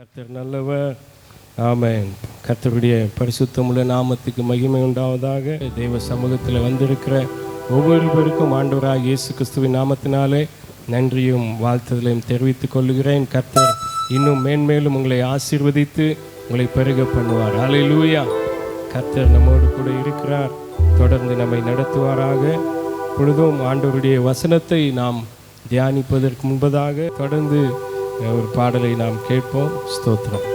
கர்த்தர் நல்லவர். ஆமென். கர்த்தருடைய பரிசுத்தமுள்ள நாமத்துக்கு மகிமை உண்டாவதாக. தேவ சமூகத்தில் வந்திருக்கிற ஒவ்வொருவருக்கும் ஆண்டவராக இயேசு கிறிஸ்துவின் நாமத்தினாலே நன்றியும் வாழ்த்துதலையும் தெரிவித்துக் கொள்கிறேன். கர்த்தர் இன்னும் மேன்மேலும் உங்களை ஆசீர்வதித்து உங்களை பெருக பண்ணுவார். ஹல்லேலூயா. கர்த்தர் நம்மோடு கூட இருக்கிறார். தொடர்ந்து நம்மை நடத்துவாராக. பொழுதும் ஆண்டவருடைய வசனத்தை நாம் தியானிப்பதற்கு முன்பதாக தொடர்ந்து ஒரு பாடலை நாம் கேட்போம். ஸ்தோத்திரம்.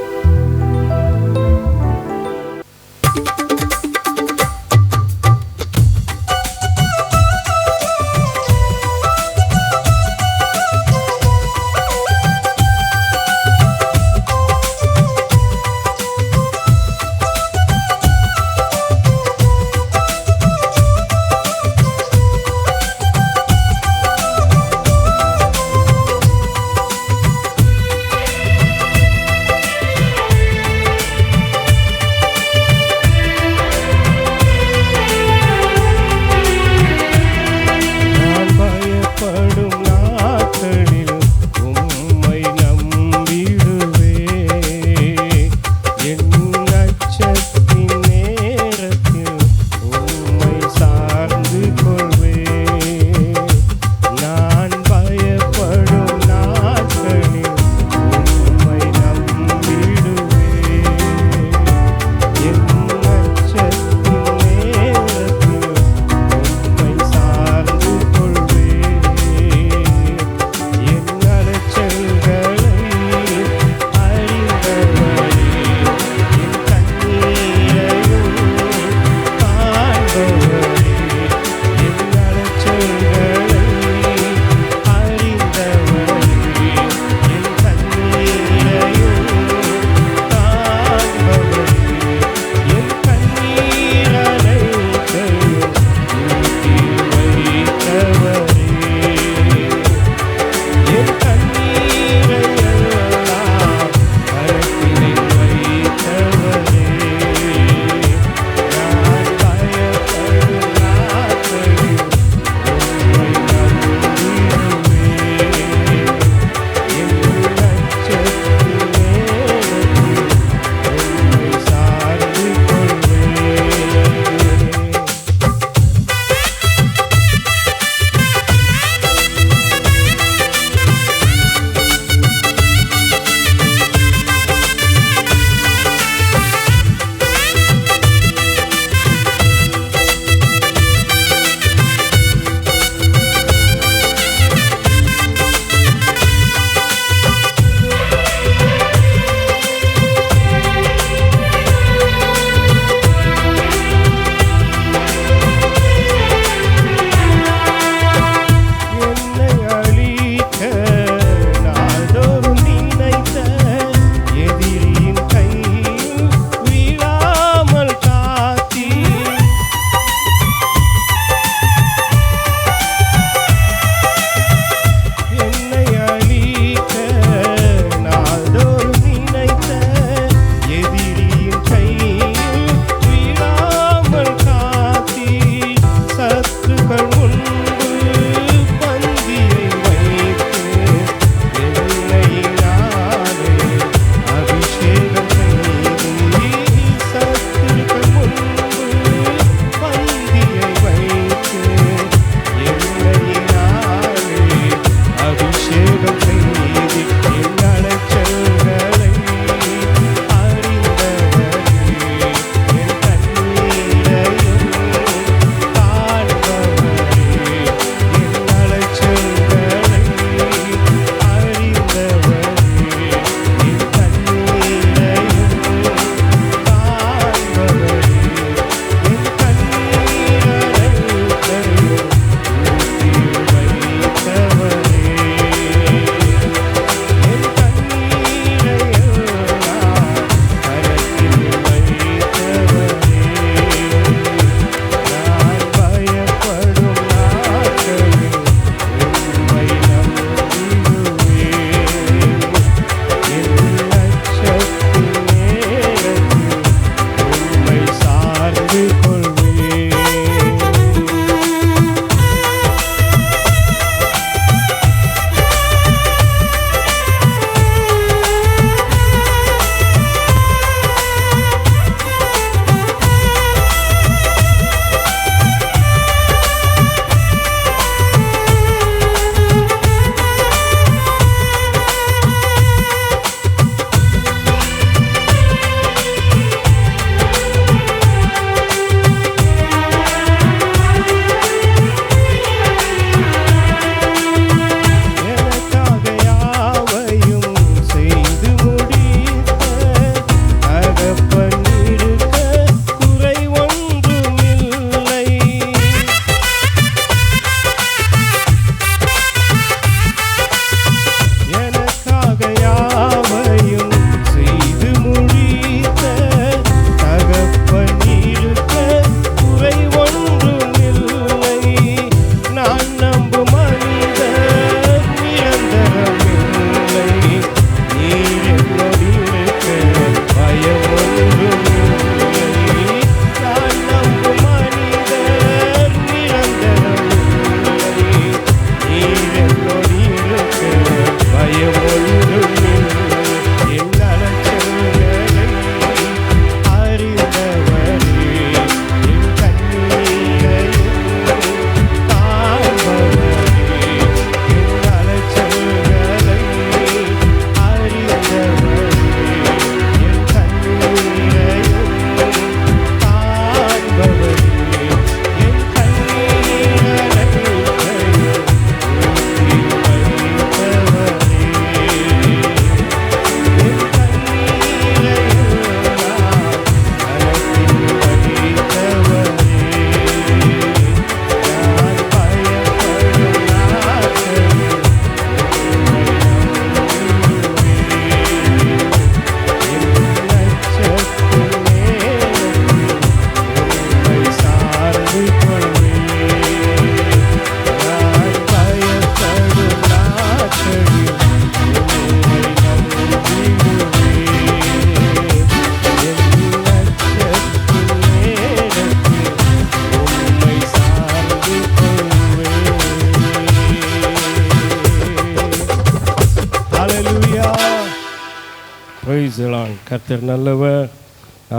Price the Lord. கர்த்தர் நல்லவர்.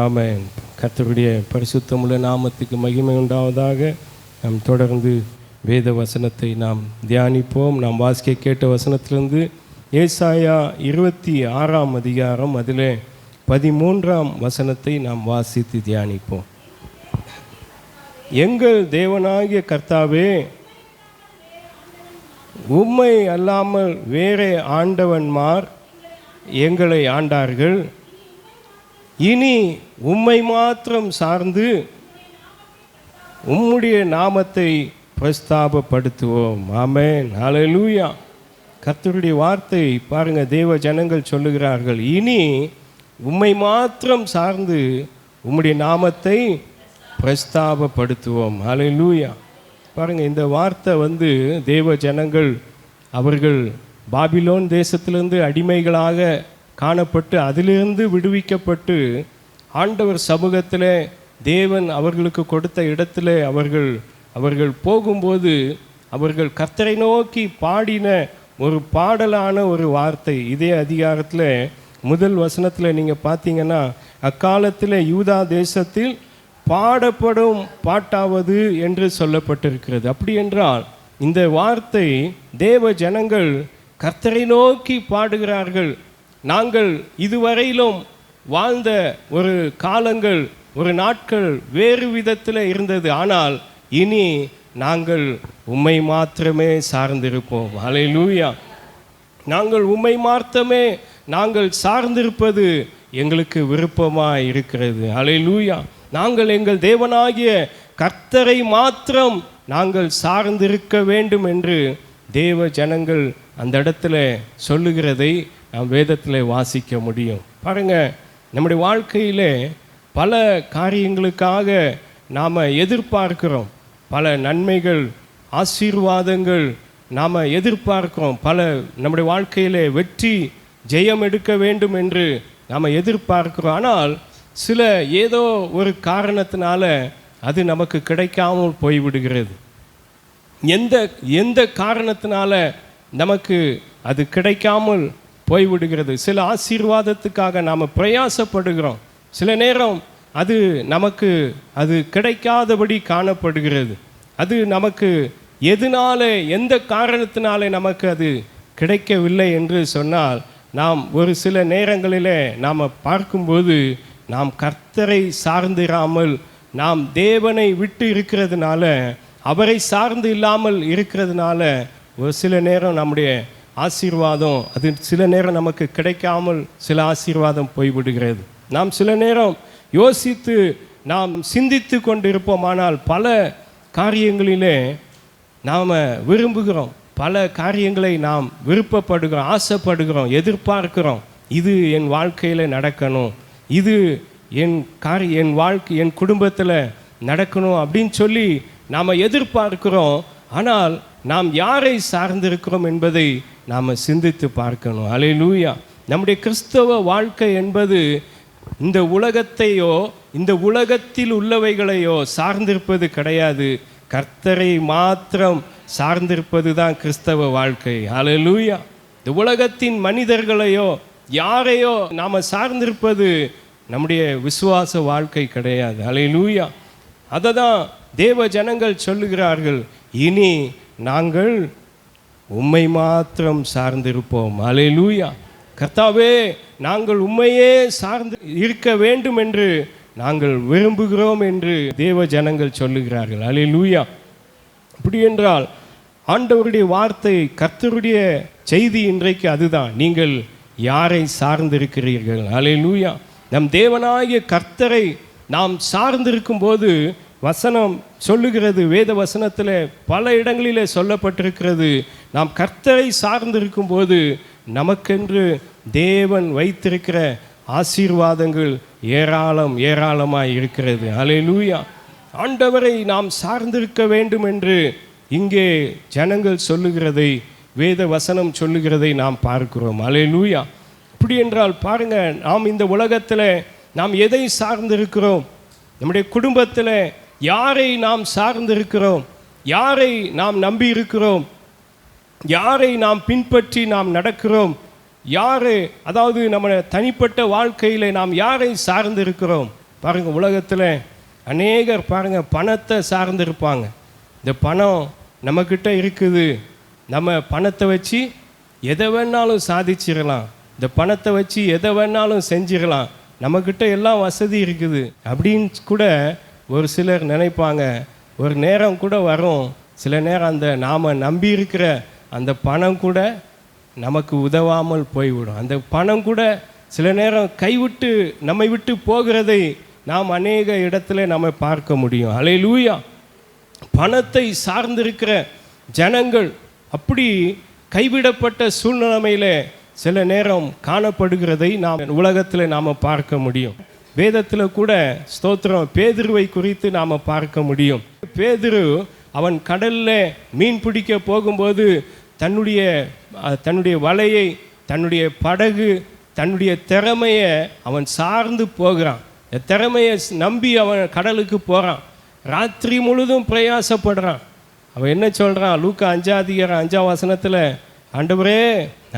ஆமென். கர்த்தருடைய பரிசுத்தமுள்ள நாமத்துக்கு மகிமை உண்டாவதாக. நாம் தொடர்ந்து வேத வசனத்தை நாம் தியானிப்போம். நாம் வாசிக்க கேட்ட வசனத்திலிருந்து ஏசாயா 26ஆம் அதிகாரம் அதிலே 13ஆம் வசனத்தை நாம் வாசித்து தியானிப்போம். எங்கள் தேவனாகிய கர்த்தாவே, உம்மை அல்லாமல் வேறே ஆண்டவன்மார் எங்களை ஆண்டார்கள். இனி உம்மை மாத்திரம் சார்ந்து உம்முடைய நாமத்தை பிரஸ்தாபப்படுத்துவோம். ஆமென். ஹல்லேலூயா. கர்த்தருடைய வார்த்தை பாருங்க, தேவ ஜனங்கள் சொல்லுகிறார்கள், இனி உம்மை மாத்திரம் சார்ந்து உம்முடைய நாமத்தை பிரஸ்தாபப்படுத்துவோம். ஹல்லேலூயா. பாருங்க, இந்த வார்த்தை தேவ ஜனங்கள் அவர்கள் பாபிலோன் தேசத்திலிருந்து அடிமைகளாக காணப்பட்டு அதிலிருந்து விடுவிக்கப்பட்டு ஆண்டவர் சமூகத்தில் தேவன் அவர்களுக்கு கொடுத்த இடத்துல அவர்கள் போகும்போது அவர்கள் கர்த்தரை நோக்கி பாடின ஒரு பாடலான ஒரு வார்த்தை. இதே அதிகாரத்தில் முதல் வசனத்தில் நீங்கள் பார்த்தீங்கன்னா, அக்காலத்தில் யூதா தேசத்தில் பாடப்படும் பாட்டாவது என்று சொல்லப்பட்டிருக்கிறது. அப்படி என்றால் இந்த வார்த்தை தேவ ஜனங்கள் கர்த்தரை நோக்கி பாடுகிறார்கள். நாங்கள் இதுவரையிலும் வாழ்ந்த ஒரு காலங்கள், ஒரு நாட்கள் வேறு விதத்தில் இருந்தது. ஆனால் இனி நாங்கள் உம்மை மாத்திரமே சார்ந்திருப்போம். ஹல்லேலூயா. நாங்கள் உம்மை மாத்திரமே நாங்கள் சார்ந்திருப்பது எங்களுக்கு விருப்பமாக இருக்கிறது. ஹல்லேலூயா. நாங்கள் எங்கள் தேவனாகிய கர்த்தரை மாத்திரம் நாங்கள் சார்ந்திருக்க வேண்டும் என்று தேவ ஜனங்கள் அந்த இடத்துல சொல்லுகிறதை நாம் வேதத்தில் வாசிக்க முடியும். பாருங்கள், நம்முடைய வாழ்க்கையில் பல காரியங்களுக்காக நாம் எதிர்பார்க்கிறோம். பல நன்மைகள், ஆசீர்வாதங்கள் நாம் எதிர்பார்க்கிறோம். நம்முடைய வாழ்க்கையில் வெற்றி, ஜெயம் எடுக்க வேண்டும் என்று நாம் எதிர்பார்க்கிறோம். ஆனால் சில ஏதோ ஒரு காரணத்தினால அது நமக்கு கிடைக்காமல் போய்விடுகிறது. எந்த காரணத்தினால நமக்கு அது கிடைக்காமல் போய்விடுகிறது? சில ஆசீர்வாதத்துக்காக நாம் பிரயாசப்படுகிறோம். சில நேரம் அது நமக்கு கிடைக்காதபடி காணப்படுகிறது. அது நமக்கு எந்த காரணத்தினாலே நமக்கு அது கிடைக்கவில்லை என்று சொன்னால், நாம் ஒரு சில நேரங்களில் நாம் பார்க்கும்போது நாம் கர்த்தரை சார்ந்திராமல் நாம் தேவனை விட்டு இருக்கிறதுனால, அவரை சார்ந்து இல்லாமல் இருக்கிறதுனால ஒரு சில நேரம் நம்முடைய ஆசீர்வாதம் அது சில நேரம் நமக்கு கிடைக்காமல் சில ஆசீர்வாதம் போய்விடுகிறது. நாம் சில நேரம் யோசித்து நாம் சிந்தித்து கொண்டிருப்போம். ஆனால் பல காரியங்களிலே நாம் விரும்புகிறோம், பல காரியங்களை நாம் விருப்பப்படுகிறோம், ஆசைப்படுகிறோம், எதிர்பார்க்கிறோம். இது என் வாழ்க்கையில் நடக்கணும், இது என் குடும்பத்தில் நடக்கணும் அப்படின்னு சொல்லி நாம் எதிர்பார்க்கிறோம். ஆனால் நாம் யாரை சார்ந்திருக்கிறோம் என்பதை நாம் சிந்தித்து பார்க்கணும். ஹல்லேலூயா. நம்முடைய கிறிஸ்தவ வாழ்க்கை என்பது இந்த உலகத்தையோ இந்த உலகத்தில் உள்ளவைகளையோ சார்ந்திருப்பது கிடையாது. கர்த்தரை மாத்திரம் சார்ந்திருப்பது தான் கிறிஸ்தவ வாழ்க்கை. ஹல்லேலூயா. இந்த உலகத்தின் மனிதர்களையோ யாரையோ நாம் சார்ந்திருப்பது நம்முடைய விசுவாச வாழ்க்கை கிடையாது. ஹல்லேலூயா. அதை தான் தேவ ஜனங்கள் சொல்லுகிறார்கள், இனி நாங்கள் உம்மை மாத்திரம் சார்ந்திருப்போம். ஹல்லேலூயா. கர்த்தாவே, நாங்கள் உம்மையே சார்ந்து இருக்க வேண்டும் என்று நாங்கள் விரும்புகிறோம் என்று தேவ ஜனங்கள் சொல்லுகிறார்கள். ஹல்லேலூயா. அப்படி என்றால் ஆண்டவருடைய வார்த்தை, கர்த்தருடைய செய்தி இன்றைக்கு அதுதான். நீங்கள் யாரை சார்ந்திருக்கிறீர்கள்? ஹல்லேலூயா. நம் தேவனாகிய கர்த்தரை நாம் சார்ந்திருக்கும் போது வசனம் சொல்லுகிறது, வேத வசனத்தில் பல இடங்களிலே சொல்லப்பட்டிருக்கிறது, நாம் கர்த்தரை சார்ந்திருக்கும் போது நமக்கென்று தேவன் வைத்திருக்கிற ஆசீர்வாதங்கள் ஏராளமாய் இருக்கிறது. ஹல்லேலூயா. ஆண்டவரை நாம் சார்ந்திருக்க வேண்டும் என்று இங்கே ஜனங்கள் சொல்லுகிறதை, வேத வசனம் சொல்லுகிறதை நாம் பார்க்கிறோம். ஹல்லேலூயா. இப்படி என்றால் பாருங்க, நாம் இந்த உலகத்தில் நாம் எதை சார்ந்திருக்கிறோம்? நம்முடைய குடும்பத்தில் யாரை நாம் சார்ந்திருக்கிறோம்? யாரை நாம் நம்பி இருக்கிறோம்? யாரை நாம் பின்பற்றி நாம் நடக்கிறோம்? யாரு, அதாவது நம்ம தனிப்பட்ட வாழ்க்கையில் நாம் யாரை சார்ந்து இருக்கிறோம்? பாருங்கள், உலகத்தில் அநேகர் பாருங்கள் பணத்தை சார்ந்து இருப்பாங்க. இந்த பணம் நம்மக்கிட்ட இருக்குது, நம்ம பணத்தை வச்சு எதை வேணாலும் சாதிச்சிடலாம், இந்த பணத்தை வச்சு எதை வேணாலும் செஞ்சிடலாம், நம்மக்கிட்ட எல்லாம் வசதி இருக்குது அப்படின்னு கூட ஒரு சிலர் நினைப்பாங்க. ஒரு நேரம் கூட வரும், சில நேரம் அந்த நாம் நம்பி இருக்கிற அந்த பணம் கூட நமக்கு உதவாமல் போய்விடும். அந்த பணம் கூட சில நேரம் கைவிட்டு நம்மை விட்டு போகிறதை நாம் அநேக இடத்துல நம்ம பார்க்க முடியும். அல்லேலூயா. பணத்தை சார்ந்திருக்கிற ஜனங்கள் அப்படி கைவிடப்பட்ட சூழ்நிலையில் சில நேரம் காணப்படுகிறதை நாம் உலகத்தில் நாம் பார்க்க முடியும். வேதத்தில் கூட ஸ்தோத்திரம் பேதுருவை குறித்து நாம் பார்க்க முடியும். பேதுரு அவன் கடலில் மீன் பிடிக்க போகும்போது தன்னுடைய வலையை, தன்னுடைய படகு, தன்னுடைய திறமையை அவன் சார்ந்து போகிறான். திறமையை நம்பி அவன் கடலுக்கு போகிறான். ராத்திரி முழுதும் பிரயாசப்படுறான். அவன் என்ன சொல்கிறான்? லூக்கா 5:5 ஆண்டவரே,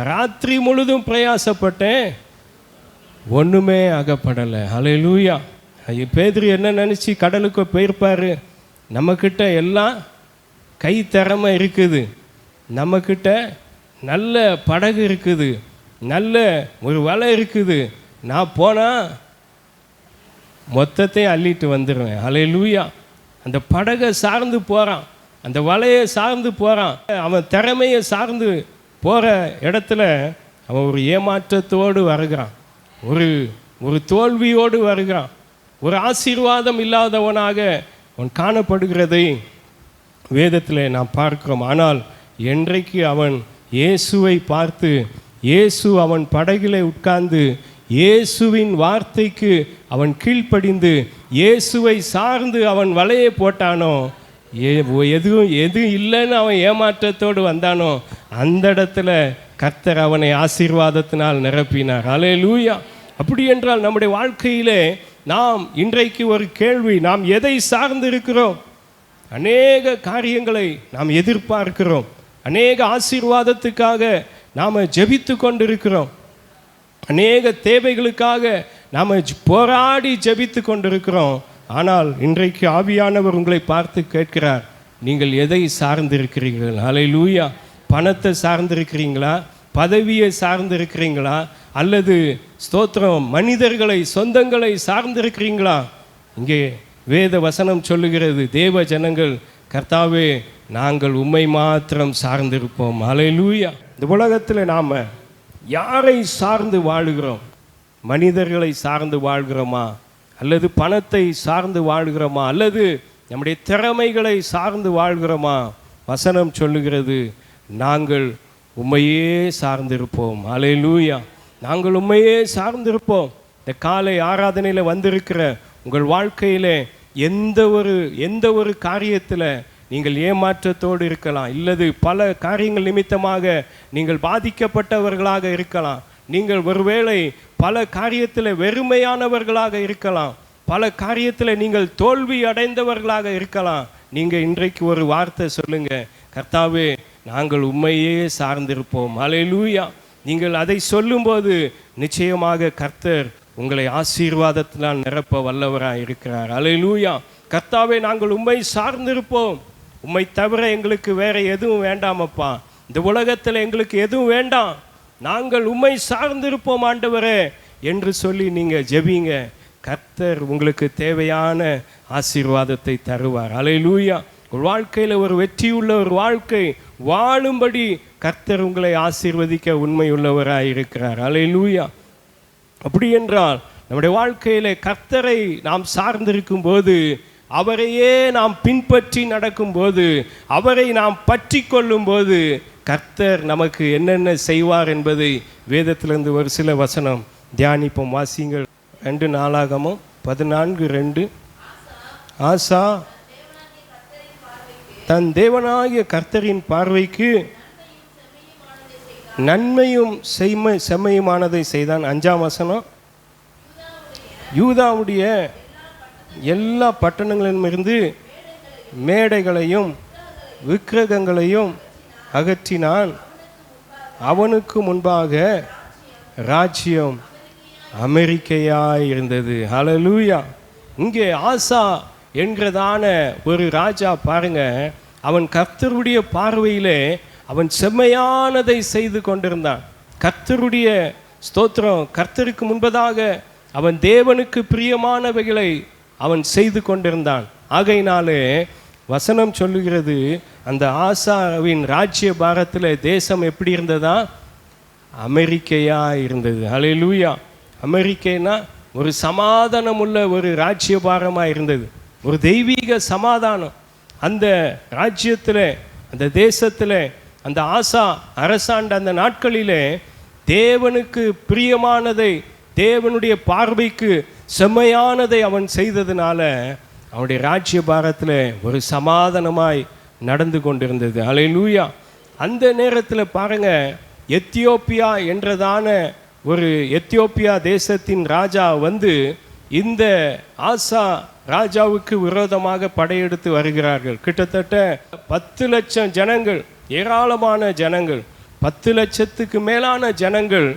ராத்திரி முழுதும் பிரயாசப்பட்டேன், ஒன்றுமே அகப்படலை. அல்லேலூயா. பேதுரு என்ன நினச்சி கடலுக்கு போயிருப்பார்? நம்மக்கிட்ட எல்லாம் கை திறமை இருக்குது, நம்மக்கிட்ட நல்ல படகு இருக்குது, நல்ல ஒரு வலை இருக்குது, நான் போனால் மொத்தத்தையும் அள்ளிட்டு வந்துடுவேன். அல்லேலூயா. அந்த படகை சார்ந்து போகிறான், அந்த வலையை சார்ந்து போகிறான். அவன் திறமையை சார்ந்து போகிற இடத்துல அவன் ஒரு ஏமாற்றத்தோடு வருகிறான், ஒரு தோல்வியோடு வருகிறான், ஒரு ஆசீர்வாதம் இல்லாதவனாக அவன் காணப்படுகிறதை வேதத்தில் நாம் பார்க்கிறோம். ஆனால் என்றைக்கு அவன் இயேசுவை பார்த்து, இயேசு அவன் படகிலே உட்கார்ந்து இயேசுவின் வார்த்தைக்கு அவன் கீழ்ப்படிந்து இயேசுவை சார்ந்து அவன் வலையை போட்டானோ, எது இல்லைன்னு அவன் ஏமாற்றத்தோடு வந்தானோ, அந்த இடத்துல கர்த்தர் அவனை ஆசீர்வாதத்தினால் நிரப்பினார். அல்லேலூயா. அப்படி என்றால் நம்முடைய வாழ்க்கையிலே நாம் இன்றைக்கு ஒரு கேள்வி, நாம் எதை சார்ந்து இருக்கிறோம்? அநேக காரியங்களை நாம் எதிர்பார்க்கிறோம், அநேக ஆசீர்வாதத்துக்காக நாம் ஜெபித்து கொண்டிருக்கிறோம், அநேக தேவைகளுக்காக நாம் போராடி ஜெபித்து கொண்டிருக்கிறோம். ஆனால் இன்றைக்கு ஆவியானவர் உங்களை பார்த்து கேட்கிறார், நீங்கள் எதை சார்ந்திருக்கிறீர்கள்? அல்லேலூயா. பணத்தை சார்ந்திருக்கிறீங்களா? பதவியை சார்ந்திருக்கிறீங்களா? அல்லது ஸ்தோத்திரம் மனிதர்களை, சொந்தங்களை சார்ந்திருக்கிறீங்களா? இங்கே வேத வசனம் சொல்லுகிறது, தேவ ஜனங்கள், கர்த்தாவே நாங்கள் உம்மை மாத்திரம் சார்ந்திருப்போம். அல்லேலூயா. இந்த உலகத்தில் நாம் யாரை சார்ந்து வாழுகிறோம்? மனிதர்களை சார்ந்து வாழ்கிறோமா? அல்லது பணத்தை சார்ந்து வாழ்கிறோமா? அல்லது நம்முடைய திறமைகளை சார்ந்து வாழ்கிறோமா? வசனம் சொல்லுகிறது, நாங்கள் உம்மையே சார்ந்திருப்போம். அல்லேலூயா. நாங்கள் உம்மையே சார்ந்திருப்போம். இந்த காலை ஆராதனையில் வந்திருக்கிற உங்கள் வாழ்க்கையில் எந்த ஒரு காரியத்தில் நீங்கள் ஏமாற்றத்தோடு இருக்கலாம், இல்லது பல காரியங்கள் நிமித்தமாக நீங்கள் பாதிக்கப்பட்டவர்களாக இருக்கலாம், நீங்கள் ஒருவேளை பல காரியத்தில் வெறுமையானவர்களாக இருக்கலாம், பல காரியத்தில் நீங்கள் தோல்வி அடைந்தவர்களாக இருக்கலாம். நீங்கள் இன்றைக்கு ஒரு வார்த்தை சொல்லுங்கள், கர்த்தாவே நாங்கள் உம்மையே சார்ந்திருப்போம். அல்லேலூயா. நீங்கள் அதை சொல்லும்போது நிச்சயமாக கர்த்தர் உங்களை ஆசீர்வாதத்தினால் நிரப்ப வல்லவராக இருக்கிறார். அல்லேலூயா. கர்த்தாவே நாங்கள் உம்மை சார்ந்திருப்போம், உம்மை தவிர எங்களுக்கு வேறு எதுவும் வேண்டாமப்பா, இந்த உலகத்தில் எங்களுக்கு எதுவும் வேண்டாம், நாங்கள் உம்மை சார்ந்திருப்போம் ஆண்டவரே என்று சொல்லி நீங்கள் ஜெபிங்க. கர்த்தர் உங்களுக்கு தேவையான ஆசீர்வாதத்தை தருவார். அல்லேலூயா. ஒரு வாழ்க்கையில் ஒரு வெற்றியுள்ள ஒரு வாழ்க்கை வாழும்படி கர்த்தர் உங்களை ஆசீர்வதிக்க உண்மை உள்ளவராக இருக்கிறார். அல்லேலூயா. அப்படி என்றால் நம்முடைய வாழ்க்கையில் கர்த்தரை நாம் சார்ந்திருக்கும் போது, அவரையே நாம் பின்பற்றி நடக்கும்போது, அவரை நாம் பற்றி கொள்ளும்போது கர்த்தர் நமக்கு என்னென்ன செய்வார் என்பதை வேதத்திலிருந்து ஒரு சில வசனம் தியானிப்போம். வாசிங்கள். 2 நாளாகமம் 14:2. ஆசா தன் தேவனாகிய கர்த்தரின் பார்வைக்கு நன்மையும் செம்மையுமானதை செய்தான். 5ஆம் வசனம், யூதாவுடைய எல்லா பட்டணங்களிலுமிருந்து மேடைகளையும் விக்கிரகங்களையும் அகற்றினான், அவனுக்கு முன்பாக ராஜ்யம் அமெரிக்கையாய் இருந்தது. ஹல்லேலூயா. இங்கே ஆசா என்கிறதான ஒரு ராஜா பாருங்க, அவன் கர்த்தருடைய பார்வையிலே அவன் செம்மையானதை செய்து கொண்டிருந்தான். கர்த்தருடைய ஸ்தோத்திரம், கர்த்தருக்கு முன்பதாக அவன் தேவனுக்கு பிரியமானவைகளை அவன் செய்து கொண்டிருந்தான். ஆகையினாலே வசனம் சொல்லுகிறது, அந்த ஆசாவின் ராஜ்ய பாரத்தில் தேசம் எப்படி இருந்ததா? அமெரிக்கையா இருந்தது. ஹல்லேலூயா. அமெரிக்கைனா ஒரு சமாதானம் உள்ள ஒரு ராஜ்யபாரமாக இருந்தது, ஒரு தெய்வீக சமாதானம். அந்த ராஜ்யத்தில், அந்த தேசத்தில், அந்த ஆசா அரசாண்ட அந்த நாட்களிலே தேவனுக்கு பிரியமானதை, தேவனுடைய பார்வைக்கு செம்மையானதை அவன் செய்ததுனால அவனுடைய ராஜ்யபாரத்தில் ஒரு சமாதானமாய் நடந்து கொண்டிருந்தது. ஹல்லேலூயா. அந்த நேரத்தில் பாருங்க, எத்தியோப்பியா என்றதான ஒரு எத்தியோப்பியா தேசத்தின் ராஜா வந்து இந்த ஆசா ராஜாவுக்கு விரோதமாக படையெடுத்து வருகிறார்கள். கிட்டத்தட்ட 10 லட்சம் ஜனங்கள், ஏராளமான ஜனங்கள், 10 லட்சத்துக்கு மேலான ஜனங்கள்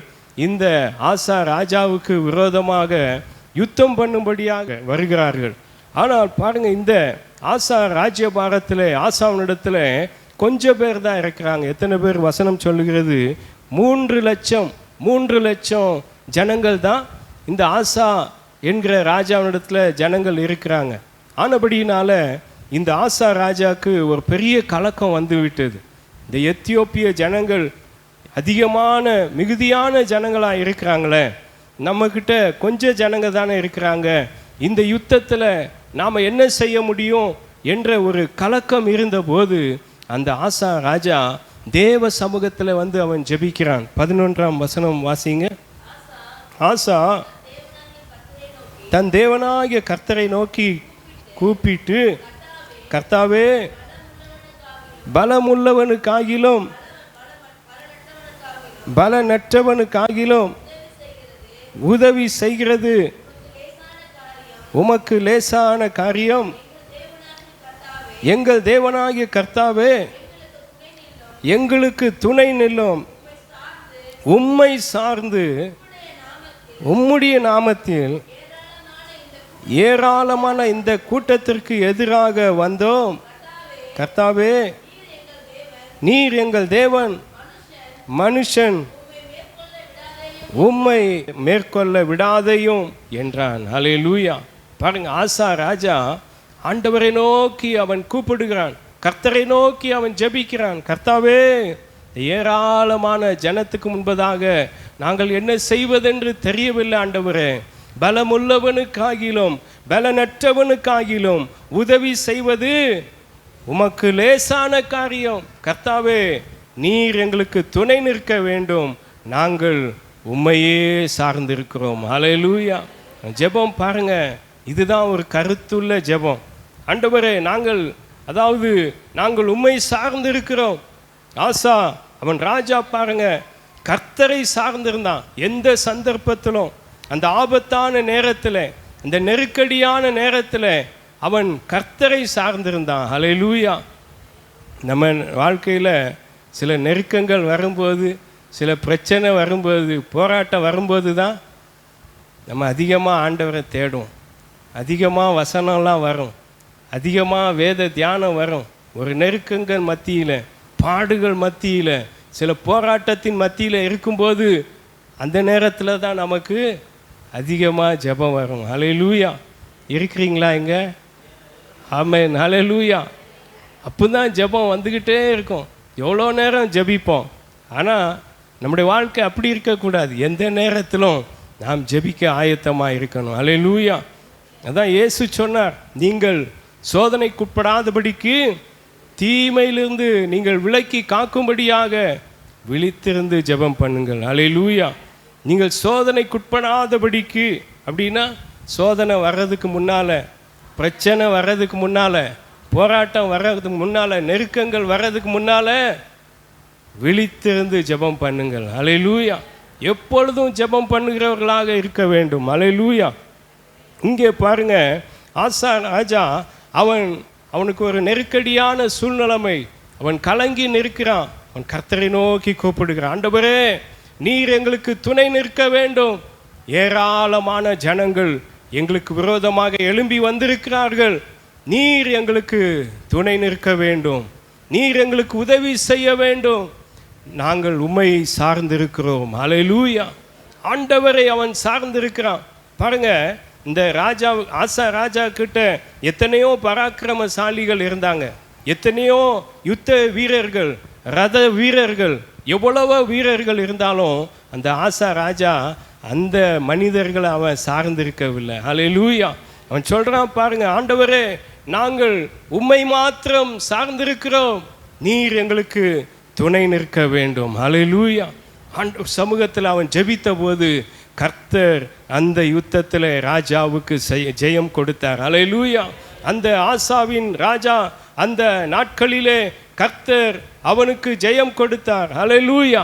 இந்த ஆசா ராஜாவுக்கு விரோதமாக யுத்தம் பண்ணும்படியாக வருகிறார்கள். ஆனால் பாருங்க, இந்த ஆசா ராஜ்யபாரத்தில் ஆசாவினிடத்தில் கொஞ்சம் பேர் தான் இருக்கிறாங்க. எத்தனை பேர்? வசனம் சொல்லுகிறது 3 லட்சம் ஜனங்கள் தான் இந்த ஆசா என்கிற ராஜாவினிடத்தில் ஜனங்கள் இருக்கிறாங்க. ஆனபடியினால இந்த ஆசா ராஜாவுக்கு ஒரு பெரிய கலக்கம் வந்து விட்டது. இந்த எத்தியோப்பிய ஜனங்கள் அதிகமான மிகுதியான ஜனங்களாக இருக்கிறாங்களே, நம்மக்கிட்ட கொஞ்சம் ஜனங்க தானே இருக்கிறாங்க, இந்த யுத்தத்தில் நாம் என்ன செய்ய முடியும் என்ற ஒரு கலக்கம் இருந்தபோது அந்த ஆசா ராஜா தேவ சமூகத்தில் வந்து அவன் ஜெபிக்கிறான். 11ஆம் வசனம் வாசிங்க. ஆசா தன் தேவனாகிய கர்த்தரை நோக்கி கூப்பிட்டு, கர்த்தாவே, பலமுள்ளவனுக்காகிலும் பலனற்றவனுக்காகிலும் உதவி செய்கிறது உமக்கு லேசான காரியம். எங்கள் தேவனாகிய கர்த்தாவே, எங்களுக்கு துணை நில்லும். உம்மை சார்ந்து உம்முடைய நாமத்தில் ஏராளமான இந்த கூட்டத்திற்கு எதிராக வந்தோம். கர்த்தாவே, நீர் எங்கள் தேவன், மனுஷன் உம்மை மேற்கொள்ள விடாதையும் என்றான். ஹல்லேலூயா. பாருங்க, ஆசா ராஜா ஆண்டவரை நோக்கி அவன் கூப்பிடுகிறான், கர்த்தரை நோக்கி அவன் ஜெபிக்கிறான். கர்த்தாவே, ஏராளமான ஜனத்துக்கு முன்பதாக நாங்கள் என்ன செய்வதென்று தெரியவில்லை ஆண்டவரே. பலமுள்ளவனுக்காகிலும் பலனற்றவனுக்காகிலும் உதவி செய்வது உமக்கு லேசான காரியம். கர்த்தாவே, நீர் எங்களுக்கு துணை நிற்க வேண்டும், நாங்கள் உம்மையே சார்ந்திருக்கிறோம். ஹல்லேலூயா. ஜெபம் பாருங்க, இதுதான் ஒரு கருத்துள்ள ஜெபம். ஆண்டவரே, நாங்கள் உம்மை சார்ந்திருக்கிறோம். ஆசா அவன் ராஜா பாருங்க, கர்த்தரை சார்ந்திருந்தான். எந்த சந்தர்ப்பத்திலும், அந்த ஆபத்தான நேரத்தில், அந்த நெருக்கடியான நேரத்தில் அவன் கர்த்தரை சார்ந்திருந்தான். ஹல்லேலூயா. நம்ம வாழ்க்கையில் சில நெருக்கங்கள் வரும்போது, சில பிரச்சனை வரும்போது, போராட்டம் வரும்போது தான் நம்ம அதிகமாக ஆண்டவரை தேடும், அதிகமாக வசனம்லாம் வரும், அதிகமாக வேத தியானம் வரும். ஒரு நெருக்கங்கள் மத்தியில், பாடுகள் மத்தியில், சில போராட்டத்தின் மத்தியில் இருக்கும்போது அந்த நேரத்தில் தான் நமக்கு அதிகமாக ஜெபம் வரும். ஹல்லேலூயா. இருக்கிறீங்களா இங்கே? ஆமென். ஹல்லேலூயா. அப்போ தான் ஜெபம் வந்துக்கிட்டே இருக்கும். எவ்வளோ நேரம் ஜெபிப்போம், ஆனால் நம்முடைய வாழ்க்கை அப்படி இருக்கக்கூடாது. எந்த நேரத்திலும் நாம் ஜெபிக்க ஆயத்தமாக இருக்கணும். ஹல்லேலூயா. அதான் இயேசு சொன்னார், நீங்கள் சோதனைக்குட்படாதபடிக்கு தீமையிலிருந்து நீங்கள் விலக்கி காக்கும்படியாக விழித்திருந்து ஜெபம் பண்ணுங்கள். ஹல்லேலூயா. நீங்கள் சோதனைக்குட்படாதபடிக்கு அப்படின்னா, சோதனை வர்றதுக்கு முன்னால், பிரச்சனை வர்றதுக்கு முன்னால், போராட்டம் வர்றதுக்கு முன்னால், நெருக்கங்கள் வர்றதுக்கு முன்னால் விழித்திருந்து ஜெபம் பண்ணுங்கள். ஹல்லேலூயா. எப்பொழுதும் ஜெபம் பண்ணுகிறவர்களாக இருக்க வேண்டும். ஹல்லேலூயா. இங்கே பாருங்க, ஆசா ராஜா அவனுக்கு ஒரு நெருக்கடியான சூழ்நிலைமை, அவன் கலங்கி நிற்கிறான். அவன் கர்த்தரை நோக்கி கூப்பிடுகிறான். ஆண்டவரே, நீர் எங்களுக்கு துணை நிற்க வேண்டும். ஏராளமான ஜனங்கள் எங்களுக்கு விரோதமாக எழும்பி வந்திருக்கிறார்கள். நீர் எங்களுக்கு துணை நிற்க வேண்டும். நீர் எங்களுக்கு உதவி செய்ய வேண்டும். நாங்கள் உம்மை சார்ந்திருக்கிறோம். அல்லேலூயா. ஆண்டவரை அவன் சார்ந்திருக்கிறான். பாருங்க, இந்த ஆசா ராஜா கிட்ட எத்தனையோ பராக்கிரமசாலிகள் இருந்தாங்க, எத்தனையோ யுத்த வீரர்கள், ரத வீரர்கள், எவ்வளவோ வீரர்கள் இருந்தாலும் அந்த ஆசா ராஜா அந்த மனிதர்களை அவன் சார்ந்திருக்கவில்லை. அல்லேலூயா. அவன் சொல்றான் பாருங்க, ஆண்டவரே நாங்கள் உம்மை மாத்திரம் சார்ந்திருக்கிறோம். நீர் எங்களுக்கு துணை நிற்க வேண்டும். அல்லேலூயா. ஆண்டவர் சமூகத்தில் அவன் ஜெபித்த போது கர்த்தர் அந்த யுத்தத்தில் ராஜாவுக்கு ஜெயம் கொடுத்தார். அல்லேலூயா. அந்த ஆசாவின் ராஜா அந்த நாட்களிலே கர்த்தர் அவனுக்கு ஜெயம் கொடுத்தார். அல்லேலூயா.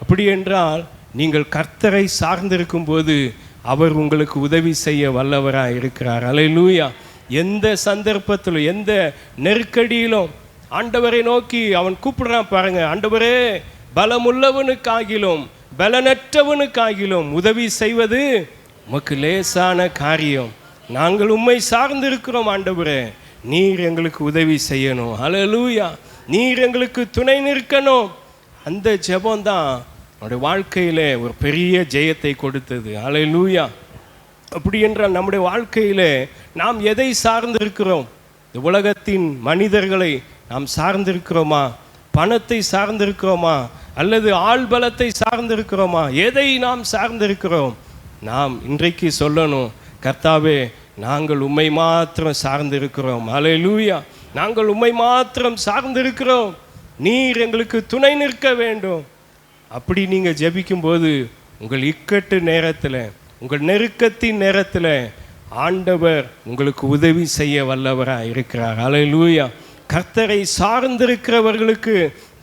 அப்படி என்றால் நீங்கள் கர்த்தரை சார்ந்திருக்கும் போது அவர் உங்களுக்கு உதவி செய்ய வல்லவராக இருக்கிறார். அல்லேலூயா. எந்த சந்தர்ப்பத்திலும் எந்த நெருக்கடியிலும் ஆண்டவரை நோக்கி அவன் கூப்பிடுறான் பாருங்க, ஆண்டவரே பலமுள்ளவனுக்காகிலும் பலனற்றவனுக்காகிலும் உதவி செய்வது உமக்கு லேசான காரியம். நாங்கள் உம்மை சார்ந்திருக்கிறோம் ஆண்டவரே, நீர் எங்களுக்கு உதவி செய்யணும். அல்லேலூயா. நீர் எங்களுக்கு துணை நிற்கணும். அந்த ஜெபம்தான் நம்முடைய வாழ்க்கையில் ஒரு பெரிய ஜெயத்தை கொடுத்தது. அல்லேலூயா. அப்படி என்றால் நம்முடைய வாழ்க்கையில் நாம் எதை சார்ந்திருக்கிறோம்? இந்த உலகத்தின் மனிதர்களை நாம் சார்ந்திருக்கிறோமா? பணத்தை சார்ந்திருக்கிறோமா? அல்லது ஆள் பலத்தை சார்ந்திருக்கிறோமா? எதை நாம் சார்ந்திருக்கிறோம்? நாம் இன்றைக்கு சொல்லணும், கர்த்தாவே நாங்கள் உம்மை மாத்திரம் சார்ந்திருக்கிறோம். அல்லேலூயா. நாங்கள் உம்மை மாத்திரம் சார்ந்திருக்கிறோம். நீர் எங்களுக்கு துணை நிற்க வேண்டும். அப்படி நீங்கள் ஜெபிக்கும்போது உங்கள் இக்கட்டு நேரத்தில், உங்கள் நெருக்கத்தின் நேரத்தில் ஆண்டவர் உங்களுக்கு உதவி செய்ய வல்லவராக இருக்கிறார். அல்லேலூயா. கர்த்தரை சார்ந்திருக்கிறவர்களுக்கு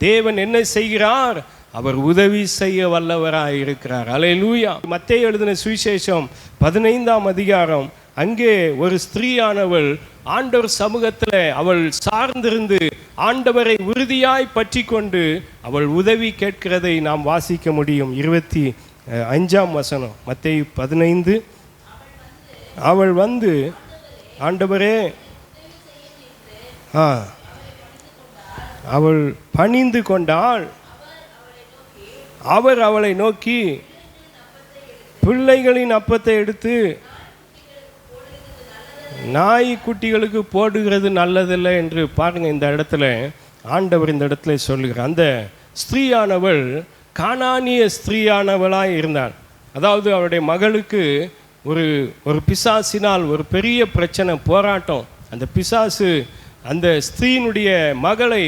தேவன் என்ன செய்கிறார்? அவர் உதவி செய்ய வல்லவராக இருக்கிறார். அல்லேலூயா. மத்தேயு எழுதின சுவிசேஷம் 15ஆம் அதிகாரம், அங்கே ஒரு ஸ்திரீயானவள் ஆண்டவர் சமூகத்தில் அவள் சார்ந்திருந்து ஆண்டவரை உறுதியாய் பற்றி கொண்டு அவள் உதவி கேட்கிறதை நாம் வாசிக்க முடியும். 25ஆம் வசனம், மத்தேயு 15. அவள் வந்து, ஆண்டவரே, அவள் பணிந்து கொண்டாள். அவர் அவளை நோக்கி, பிள்ளைகளின் அப்பத்தை எடுத்து நாய்க்குட்டிகளுக்கு போடுகிறது நல்லதில்லை என்று பாருங்க. இந்த இடத்துல ஆண்டவர் இந்த இடத்துல சொல்லுகிறார். அந்த ஸ்திரீயானவள் கானானிய ஸ்திரீயானவளாய் இருந்தாள். அதாவது அவருடைய மகளுக்கு ஒரு பிசாசினால் ஒரு பெரிய பிரச்சனை, போராட்டம். அந்த பிசாசு அந்த ஸ்திரீனுடைய மகளை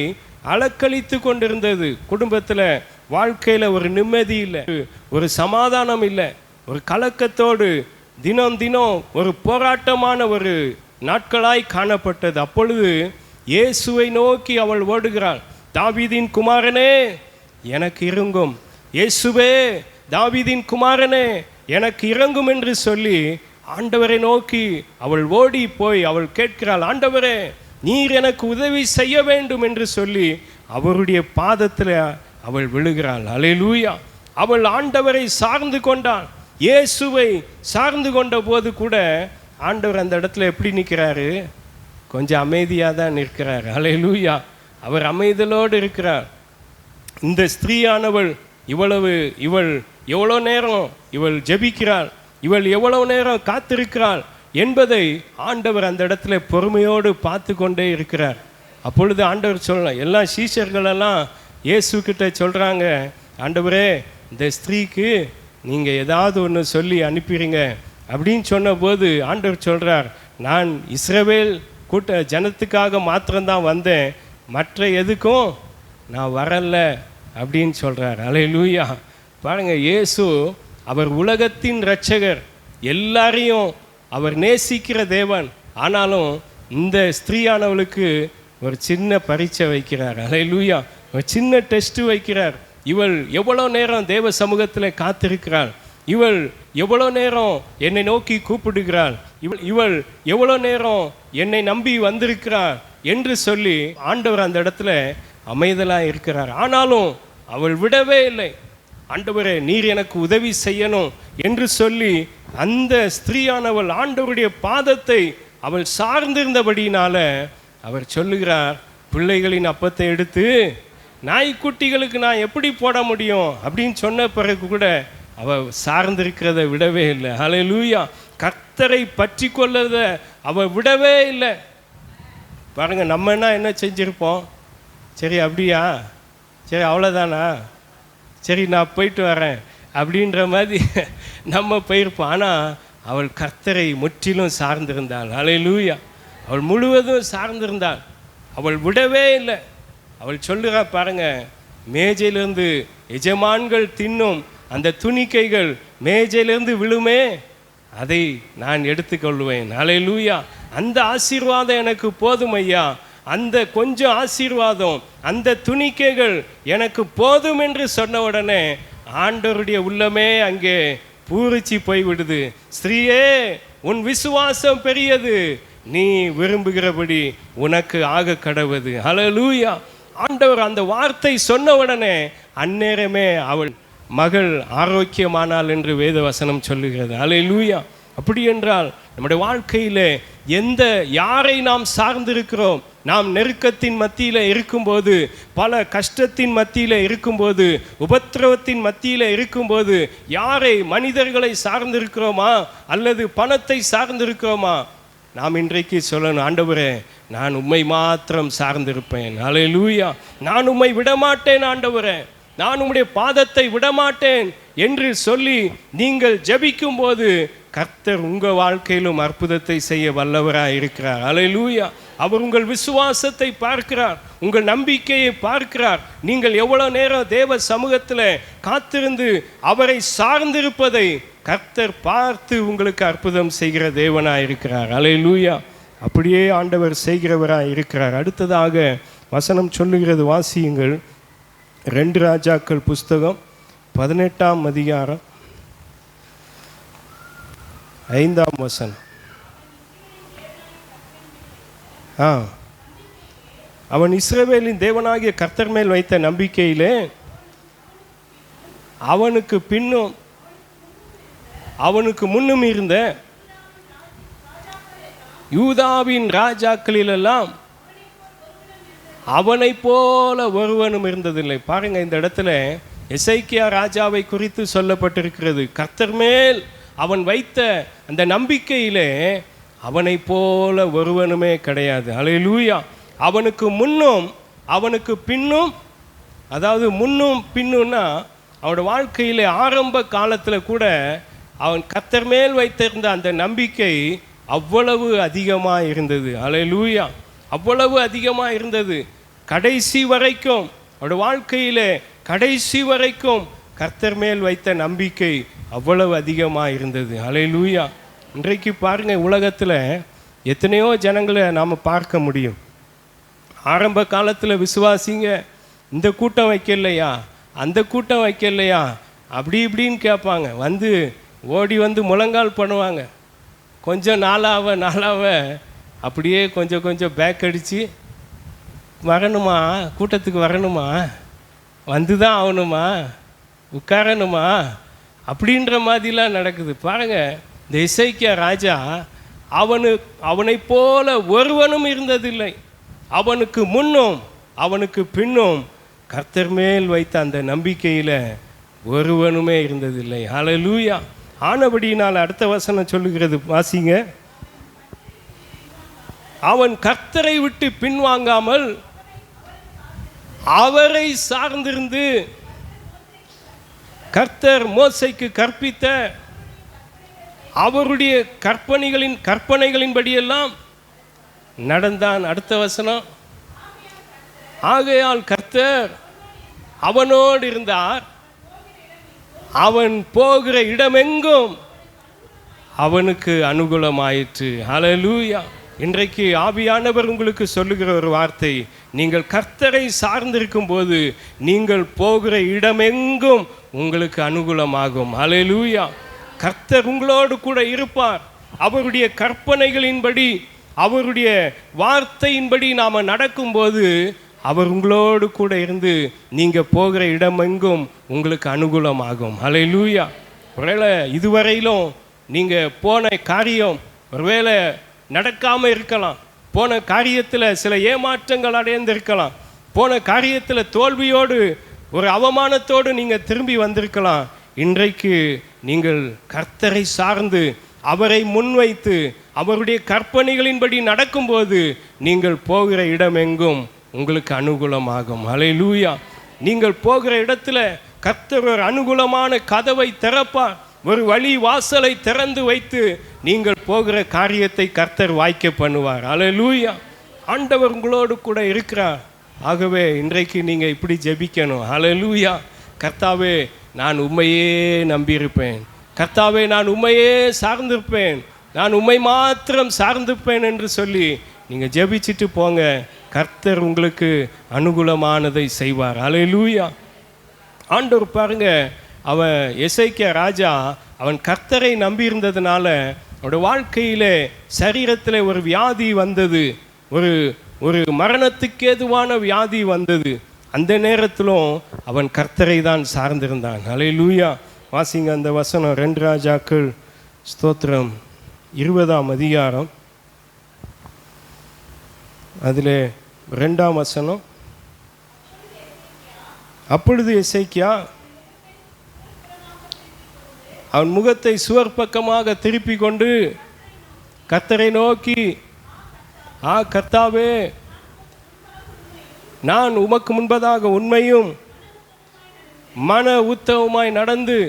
அலக்களித்து கொண்டிருந்தது. குடும்பத்தில் வாழ்க்கையில் ஒரு நிம்மதி இல்லை, ஒரு சமாதானம் இல்லை, ஒரு கலக்கத்தோடு தினம் தினம் ஒரு போராட்டமான ஒரு நாட்களாய் காணப்பட்டது. அப்பொழுது இயேசுவை நோக்கி அவள் ஓடுகிறாள். தாவீதின் குமாரனே எனக்கு இறங்கும், இயேசுவே தாவீதின் குமாரனே எனக்கு இறங்கும் என்று சொல்லி ஆண்டவரை நோக்கி அவள் ஓடி போய் அவள் கேட்கிறாள், ஆண்டவரே நீர் எனக்கு உதவி செய்ய வேண்டும் என்று சொல்லி அவருடைய பாதத்தில் அவள் விழுகிறாள். அல்லேலூயா. அவள் ஆண்டவரை சார்ந்து கொண்டாள். இயேசுவை சார்ந்து கொண்ட போது கூட ஆண்டவர் அந்த இடத்துல எப்படி நிற்கிறாரு? கொஞ்சம் அமைதியாக தான் நிற்கிறார். அல்லேலூயா. அவர் அமைதலோடு இருக்கிறார். இந்த ஸ்திரீயானவள் இவள் எவ்வளோ நேரம் இவள் ஜெபிக்கிறாள், இவள் எவ்வளவு நேரம் காத்திருக்கிறாள் என்பதை ஆண்டவர் அந்த இடத்துல பொறுமையோடு பார்த்து கொண்டே இருக்கிறார். அப்பொழுது ஆண்டவர் சொல்லலாம், எல்லா சீஷர்களெல்லாம் இயேசு கிட்ட சொல்கிறாங்க, ஆண்டவரே இந்த ஸ்திரீக்கு நீங்கள் ஏதாவது ஒன்று சொல்லி அனுப்பிடுங்க அப்படின்னு சொன்னபோது ஆண்டவர் சொல்கிறார், நான் இஸ்ரவேல் ஜனத்துக்காக மாத்திரம்தான் வந்தேன், மற்ற எதுக்கும் நான் வரல அப்படின்னு சொல்கிறார். அல்லேலூயா. பாருங்கள், இயேசு அவர் உலகத்தின் இரட்சகர், எல்லாரையும் அவர் நேசிக்கிற தேவன். ஆனாலும் இந்த ஸ்திரீயானவளுக்கு ஒரு சின்ன பரீட்சை வைக்கிறார். அல்லேலூயா. ஒரு சின்ன டெஸ்ட் வைக்கிறார். இவள் எவ்வளோ நேரம் தேவ சமூகத்தில் காத்திருக்கிறாள், இவள் எவ்வளோ நேரம் என்னை நோக்கி கூப்பிடுகிறாள், இவள் எவ்வளோ நேரம் என்னை நம்பி வந்திருக்கிறாள் என்று சொல்லி ஆண்டவர் அந்த இடத்துல அமைதலாக இருக்கிறார். ஆனாலும் அவள் விடவே இல்லை. ஆண்டவரே நீர் எனக்கு உதவி செய்யணும் என்று சொல்லி அந்த ஸ்திரீயானவள் ஆண்டவருடைய பாதத்தை அவள் சார்ந்திருந்தபடினால அவர் சொல்லுகிறார், பிள்ளைகளின் அப்பத்தை எடுத்து நாய்க்குட்டிகளுக்கு நான் எப்படி போட முடியும் அப்படின்னு சொன்ன பிறகு கூட அவள் சார்ந்திருக்கிறத விடவே இல்லை. ஹல்லேலூயா. கர்த்தரை பற்றி கொள்ளத அவள் விடவே இல்லை. பாருங்க, நம்ம என்ன செஞ்சுருப்போம்? சரி அப்படியா, சரி அவ்வளோதானா, சரி நான் போயிட்டு வரேன் அப்படின்ற மாதிரி நம்ம போயிருப்போம். ஆனால் அவள் கர்த்தரை முற்றிலும் சார்ந்திருந்தாள். ஹல்லேலூயா. அவள் முழுவதும் சார்ந்திருந்தாள். அவள் விடவே இல்லை. அவள் சொல்லுறா பாருங்க, மேஜையிலிருந்து எஜமான்கள் தின்னும் அந்த துணிக்கைகள் மேஜையிலிருந்து விழுமே, அதை நான் எடுத்துக்கொள்வேன். ஹல்லேலூயா. அந்த ஆசீர்வாதம் எனக்கு போதும் ஐயா, அந்த கொஞ்சம் ஆசீர்வாதம், அந்த துணிக்கைகள் எனக்கு போதும் என்று சொன்ன உடனே ஆண்டவருடைய உள்ளமே அங்கே பூரிச்சு போய்விடுது. ஸ்திரீயே, உன் விசுவாசம் பெரியது, நீ விரும்புகிறபடி உனக்கு ஆக கடவுது. ஹல்லேலூயா. ஆண்டவர் அந்த வார்த்தை சொன்ன உடனே அந்நேரமே அவள் மகள் ஆரோக்கியமானாள் என்று வேத வசனம் சொல்லுகிறது. ஹல்லேலூயா. அப்படி என்றால் நம்முடைய வாழ்க்கையில் யாரை நாம் சார்ந்திருக்கிறோம்? நாம் நெருக்கத்தின் மத்தியில் இருக்கும்போது, பல கஷ்டத்தின் மத்தியில் இருக்கும்போது, உபத்திரவத்தின் மத்தியில் இருக்கும்போது யாரை, மனிதர்களை சார்ந்திருக்கிறோமா அல்லது பணத்தை சார்ந்திருக்கிறோமா? நாம் இன்றைக்கு சொல்லணும், ஆண்டவரே நான் உம்மை மாத்திரம் சார்ந்திருப்பேன். ஹல்லேலூயா. நான் உம்மை விடமாட்டேன் ஆண்டவரே, நான் உம்முடைய பாதத்தை விடமாட்டேன் என்று சொல்லி நீங்கள் ஜெபிக்கும் போது கர்த்தர் உங்கள் வாழ்க்கையிலும் அற்புதத்தை செய்ய வல்லவராக இருக்கிறார். ஹல்லேலூயா. அவர் உங்கள் விசுவாசத்தை பார்க்கிறார், உங்கள் நம்பிக்கையை பார்க்கிறார். நீங்கள் எவ்வளோ நேரம் தேவ சமூகத்தில் காத்திருந்து அவரை சார்ந்திருப்பதை கர்த்தர் பார்த்து உங்களுக்கு அற்புதம் செய்கிற தேவனாக இருக்கிறார். ஹல்லேலூயா. அப்படியே ஆண்டவர் செய்கிறவராக இருக்கிறார். அடுத்ததாக வசனம் சொல்லுகிறது, வாசியுங்கள். 2 ராஜாக்கள் புஸ்தகம் 18ஆம் அதிகாரம் 5ஆம் வசனம். அவன் இஸ்ரவேலின் தேவனாகிய கர்த்தர் மேல் வைத்த நம்பிக்கையிலே அவனுக்கு பின்னும் அவனுக்கு முன்னும் இருந்த யூதாவின் ராஜாக்களிலெல்லாம் அவனை போல ஒருவனும் இருந்ததில்லை. பாருங்க, இந்த இடத்துல எசேக்கியா ராஜாவை குறித்து சொல்லப்பட்டிருக்கிறது. கர்த்தர் மேல் அவன் வைத்த அந்த நம்பிக்கையிலே அவனை போல ஒருவனுமே கிடையாது. ஹல்லேலூயா. அவனுக்கு முன்னும் அவனுக்கு பின்னும், அதாவது முன்னும் பின்னும்னா அவனோட வாழ்க்கையிலே ஆரம்ப காலத்தில் கூட அவன் கர்த்தர் மேல் வைத்திருந்த அந்த நம்பிக்கை அவ்வளவு அதிகமாக இருந்தது. ஹல்லேலூயா. அவ்வளவு அதிகமாக இருந்தது. கடைசி வரைக்கும் அவனோட வாழ்க்கையிலே கடைசி வரைக்கும் கர்த்தர் மேல் வைத்த நம்பிக்கை அவ்வளவு அதிகமாக இருந்தது. ஹல்லேலூயா. இன்றைக்கு பாருங்கள், உலகத்தில் எத்தனையோ ஜனங்களை நாம் பார்க்க முடியும். ஆரம்ப காலத்தில் விசுவாசிங்க இந்த கூட்டம் வைக்கலையா, அந்த கூட்டம் வைக்கலையா, அப்படி இப்படின்னு கேட்பாங்க. ஓடி வந்து முழங்கால் பண்ணுவாங்க. கொஞ்சம் நாளாக அப்படியே கொஞ்சம் பேக் அடித்து, வரணுமா, கூட்டத்துக்கு வரணுமா, வந்து தான் ஆகணுமா, உட்காரணுமா, அப்படின்ற மாதிரிலாம் நடக்குது. பாருங்கள், இந்த எசேக்கியா ராஜா அவனை போல ஒருவனும் இருந்ததில்லை. அவனுக்கு முன்னும் அவனுக்கு பின்னும் கர்த்தர் மேல் வைத்த அந்த நம்பிக்கையில் ஒருவனுமே இருந்ததில்லை. ஹல்லேலூயா. ஆனபடியினால் அடுத்த வசனம் சொல்லுகிறது, வாசிங்க. அவன் கர்த்தரை விட்டு பின்வாங்காமல் அவரை சார்ந்திருந்து கர்த்தர் மோசேக்கு கற்பித்த அவருடைய கற்பனைகளின்படியெல்லாம் நடந்தான். அடுத்த வசனம், ஆகையால் கர்த்தர் அவனோடு இருந்தார், அவன் போகிற இடமெங்கும் அவனுக்கு அனுகூலமாயிற்று. ஹல்லேலூயா. இன்றைக்கு ஆவியானவர் உங்களுக்கு சொல்லுகிற ஒரு வார்த்தை, நீங்கள் கர்த்தரை சார்ந்திருக்கும் போது நீங்கள் போகிற இடமெங்கும் உங்களுக்கு அனுகூலமாகும். ஹல்லேலூயா. கர்த்தர் உங்களோடு கூட இருப்பார். அவருடைய கற்பனைகளின்படி, அவருடைய வார்த்தையின்படி நாம் நடக்கும்போது அவர் உங்களோடு கூட இருந்து நீங்கள் போகிற இடமெங்கும் உங்களுக்கு அனுகூலமாகும். ஹல்லேலூயா. ஒருவேளை இதுவரையிலும் நீங்கள் போன காரியம் ஒருவேளை நடக்காமல் இருக்கலாம். போன காரியத்தில் சில ஏமாற்றங்கள் அடைந்திருக்கலாம். போன காரியத்தில் தோல்வியோடு ஒரு அவமானத்தோடு நீங்கள் திரும்பி வந்திருக்கலாம். இன்றைக்கு நீங்கள் கர்த்தரை சார்ந்து அவரை முன்வைத்து அவருடைய கற்பனைகளின்படி நடக்கும்போது நீங்கள் போகிற இடமெங்கும் உங்களுக்கு அனுகூலமாகும். ஹல்லேலூயா. நீங்கள் போகிற இடத்துல கர்த்தர் ஒரு அனுகூலமான கதவை திறப்பார். ஒரு வழி வாசலை திறந்து வைத்து நீங்கள் போகிற காரியத்தை கர்த்தர் வாய்க்க பண்ணுவார். ஹல்லேலூயா. ஆண்டவர் உங்களோடு கூட இருக்கிறார். ஆகவே இன்றைக்கு நீங்கள் இப்படி ஜெபிக்கணும். ஹல்லேலூயா. கர்த்தாவே, நான் உம்மையே நம்பியிருப்பேன். கர்த்தாவே, நான் உம்மையே சார்ந்திருப்பேன். நான் உம்மை மாத்திரம் சார்ந்திருப்பேன் என்று சொல்லி நீங்கள் ஜெபிச்சுட்டு போங்க. கர்த்தர் உங்களுக்கு அனுகூலமானதை செய்வார். ஹல்லேலூயா. ஆண்டவர் பாருங்க, அவன் எசேக்கியா ராஜா அவன் கர்த்தரை நம்பியிருந்ததுனால அவனுடைய வாழ்க்கையில் சரீரத்தில் ஒரு வியாதி வந்தது. ஒரு மரணத்துக்கு ஏதுவான வியாதி வந்தது. அந்த நேரத்திலும் அவன் கர்த்தரை தான் சார்ந்திருந்தான். ஹல்லேலூயா. வாசிங்க அந்த வசனம், 2 ராஜாக்கள் ஸ்தோத்திரம் 20ஆம் அதிகாரம், அதில் 2ஆம் வசனம். அப்பொழுது எசேக்கியா அவன் முகத்தை சுவர் பக்கமாக திருப்பி கொண்டு கர்த்தரை நோக்கி, கர்த்தாவே, நான் உமக்கு முன்பதாக உண்மையும் மன உத்தவமாய் நடந்து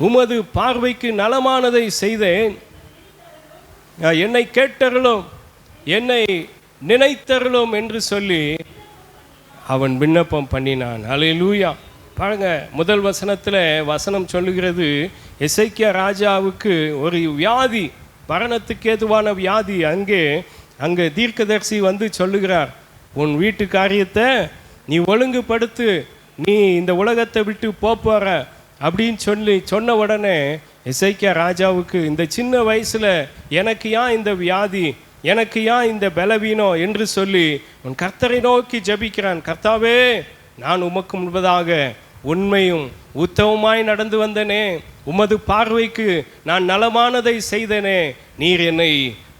உமது பார்வைக்கு நலமானதை செய்தேன். என்னை கேட்டருளும், என்னை நினைத்தருளும் என்று சொல்லி அவன் விண்ணப்பம் பண்ணினான். ஹல்லேலூயா. பாருங்க, முதல் வசனத்தில் வசனம் சொல்லுகிறது, எசேக்கியா ராஜாவுக்கு ஒரு வியாதி, மரணத்துக்கு ஏதுவான வியாதி. அங்கே தீர்க்கதரிசி வந்து சொல்லுகிறார், உன் வீட்டு காரியத்தை நீ ஒழுங்குபடுத்து, நீ இந்த உலகத்தை விட்டு போற அப்படின்னு சொன்ன உடனே எசேக்கியா ராஜாவுக்கு இந்த சின்ன வயசில் எனக்கு ஏன் இந்த வியாதி, எனக்கு ஏன் இந்த பலவீனம் என்று சொல்லி உன் கர்த்தரை நோக்கி ஜெபிக்கிறான். கர்த்தாவே, நான் உமக்கு முன்பதாக உண்மையும் உத்தமமாய் நடந்து வந்தனே, உமது பார்வைக்கு நான் நலமானதை செய்தனே, நீர் என்னை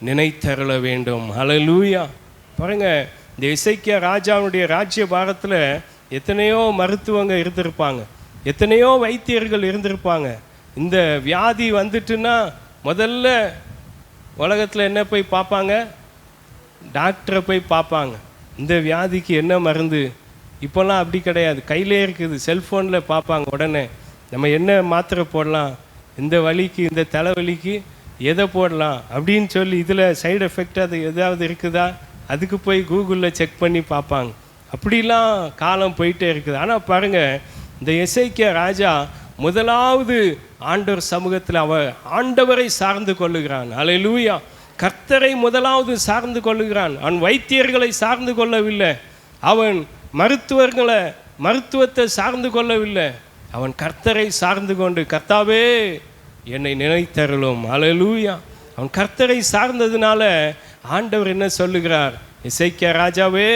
நினைத்தருள வேண்டும். ஹல்லேலூயா. பாருங்க, இந்த எசேக்கியா ராஜாவுடைய ராஜ்ய பாரத்தில் எத்தனையோ மருத்துவங்க இருந்திருப்பாங்க, எத்தனையோ வைத்தியர்கள் இருந்திருப்பாங்க. இந்த வியாதி வந்துட்டுன்னா முதல்ல உலகத்தில் என்ன போய் பார்ப்பாங்க? டாக்டரை போய் பார்ப்பாங்க. இந்த வியாதிக்கு என்ன மருந்து? இப்போல்லாம் அப்படி கிடையாது, கையிலே இருக்குது, செல்ஃபோனில் பார்ப்பாங்க. உடனே நம்ம என்ன மாத்திரை போடலாம், இந்த வலிக்கு, இந்த தலைவலிக்கு எதை போடலாம் அப்படின்னு சொல்லி, இதில் சைடு எஃபெக்ட் அது எதாவது இருக்குதா அதுக்கு போய் கூகுளில் செக் பண்ணி பார்ப்பாங்க. அப்படிலாம் காலம் போயிட்டே இருக்குது. ஆனால் பாருங்கள், இந்த எசேக்கியா ராஜா முதலாவது ஆண்டவர் சமூகத்தில் ஆண்டவரை சார்ந்து கொள்ளுகிறான். ஹல்லேலூயா. கர்த்தரை முதலாவது சார்ந்து கொள்ளுகிறான். அவன் வைத்தியர்களை சார்ந்து கொள்ளவில்லை, அவன் மருத்துவத்தை சார்ந்து கொள்ளவில்லை, அவன் கர்த்தரை சார்ந்து கொண்டு, கர்த்தாவே, என்னை நினைத்தருளும். ஹல்லேலூயா. அவன் கர்த்தரை சார்ந்ததுனால ஆண்டவர் என்ன சொல்லுகிறார்? எசேக்கியா ராஜாவே,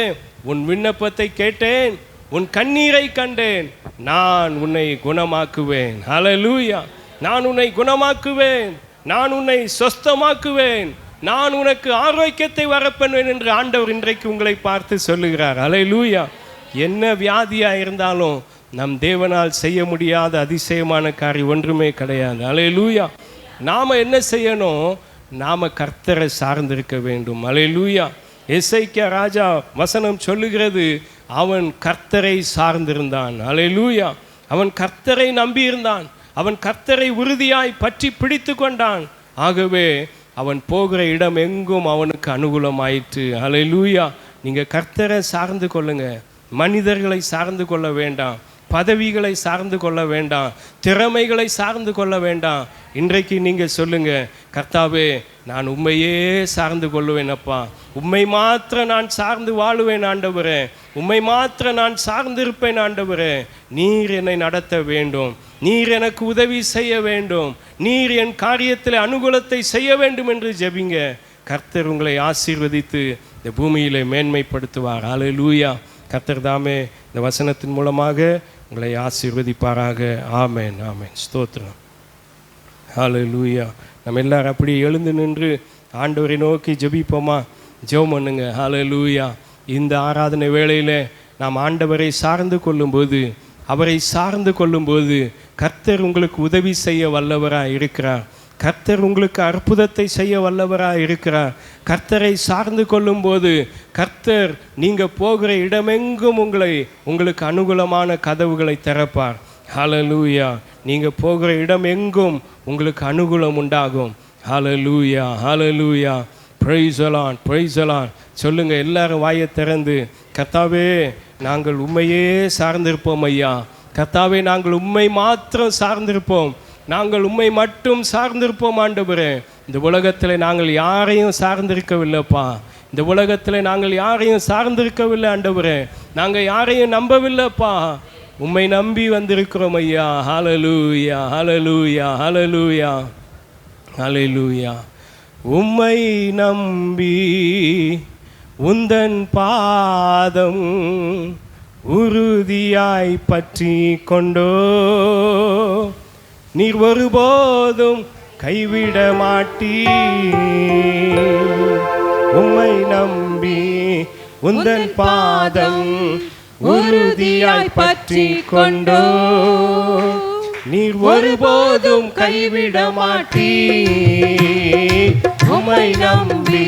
உன் விண்ணப்பத்தை கேட்டேன், உன் கண்ணீரை கண்டேன், நான் உன்னை குணமாக்குவேன். ஹல்லேலூயா. நான் உன்னை குணமாக்குவேன், நான் உன்னை சொஸ்தமாக்குவேன், நான் உனக்கு ஆரோக்கியத்தை வரப்பண்ணுவேன் என்று ஆண்டவர் இன்றைக்கு உங்களை பார்த்து சொல்லுகிறார். ஹல்லேலூயா. என்ன வியாதியாக இருந்தாலும் நம் தேவனால் செய்ய முடியாத அதிசயமான காரியம் ஒன்றுமே கிடையாது. ஹல்லேலூயா. நாம் என்ன செய்யணும்? நாம் கர்த்தரை சார்ந்திருக்க வேண்டும். ஹல்லேலூயா. எசேக்கியா ராஜா வசனம் சொல்லுகிறது, அவன் கர்த்தரை சார்ந்திருந்தான். ஹல்லேலூயா. அவன் கர்த்தரை நம்பியிருந்தான், அவன் கர்த்தரை உறுதியாய் பற்றி பிடித்து கொண்டான். ஆகவே அவன் போகிற இடம் எங்கும் அவனுக்கு அனுகூலமாயிற்று. ஹல்லேலூயா. நீங்கள் கர்த்தரை சார்ந்து கொள்ளுங்க, மனிதர்களை சார்ந்து கொள்ள வேண்டாம், பதவிகளை சார்ந்து கொள்ள வேண்டாம், திறமைகளை சார்ந்து கொள்ள வேண்டாம். இன்றைக்கு நீங்கள் சொல்லுங்கள், கர்த்தாவே, நான் உம்மையே சார்ந்து கொள்ளுவேன் அப்பா, உம்மை மாத்திரம் நான் சார்ந்து வாழுவேன் ஆண்டவரே, உம்மை மாத்திரம் நான் சார்ந்திருப்பேன் ஆண்டவரே. நீர் என்னை நடத்த வேண்டும், நீர் எனக்கு உதவி செய்ய வேண்டும், நீர் என் காரியத்தில் அனுகூலத்தை செய்ய வேண்டும் என்று ஜெபிங்க. கர்த்தர் உங்களை ஆசீர்வதித்து இந்த பூமியிலே மேன்மைப்படுத்துவார். ஹல்லேலூயா. கர்த்தர் தாமே இந்த வசனத்தின் மூலமாக உங்களை ஆசீர்வதிப்பாராக. ஆமென், ஆமென். ஸ்தோத்திரம். ஹல்லேலூயா. நம்ம எல்லாரும் அப்படியே எழுந்து நின்று ஆண்டவரை நோக்கி ஜெபிப்போமா? ஜெபம் பண்ணுங்க. ஹல்லேலூயா. இந்த ஆராதனை வேளையில் நாம் ஆண்டவரை சார்ந்து கொள்ளும்போது, அவரை சார்ந்து கொள்ளும்போது கர்த்தர் உங்களுக்கு உதவி செய்ய வல்லவராக இருக்கிறார். கர்த்தர் உங்களுக்கு அற்புதத்தை செய்ய வல்லவராக இருக்கிறார். கர்த்தரை சார்ந்து கொள்ளும்போது கர்த்தர் நீங்கள் போகிற இடமெங்கும் உங்களுக்கு அனுகூலமான கதவுகளை திறப்பார். ஹல்லேலூயா. நீங்கள் போகிற இடம் எங்கும் உங்களுக்கு அனுகூலம் உண்டாகும். Hallelujah, hallelujah. Praise the Lord, praise the Lord. சொல்லுங்கள் எல்லாரும் வாயை திறந்து, கர்த்தாவே நாங்கள் உம்மையே சார்ந்திருப்போம் ஐயா. கர்த்தாவே நாங்கள் உம்மை மாத்திரம் சார்ந்திருப்போம். நாங்கள் உம்மை மட்டும் சார்ந்திருப்போம் ஆண்டவரே. இந்த உலகத்தில் நாங்கள் யாரையும் சார்ந்திருக்கவில்லைப்பா. இந்த உலகத்தில் நாங்கள் யாரையும் சார்ந்திருக்கவில்லை ஆண்டவரே. நாங்கள் யாரையும் நம்பவில்லைப்பா. உம்மை நம்பி வந்திருக்கிறோம் ஐயா. ஹல்லேலூயா, ஹல்லேலூயா, ஹல்லேலூயா, ஹல்லேலூயா. உம்மை நம்பி உந்தன் பாதம் உறுதியாய் பற்றி கொண்டோ, நீர் ஒருபோதும் கைவிட மாட்டீர். உம்மை நம்பி உந்தன் பாதம் உறுதியாய் பற்றி கொண்டோ, நீர் ஒருபோதும் கைவிட மாட்டீர். உம்மை நம்பி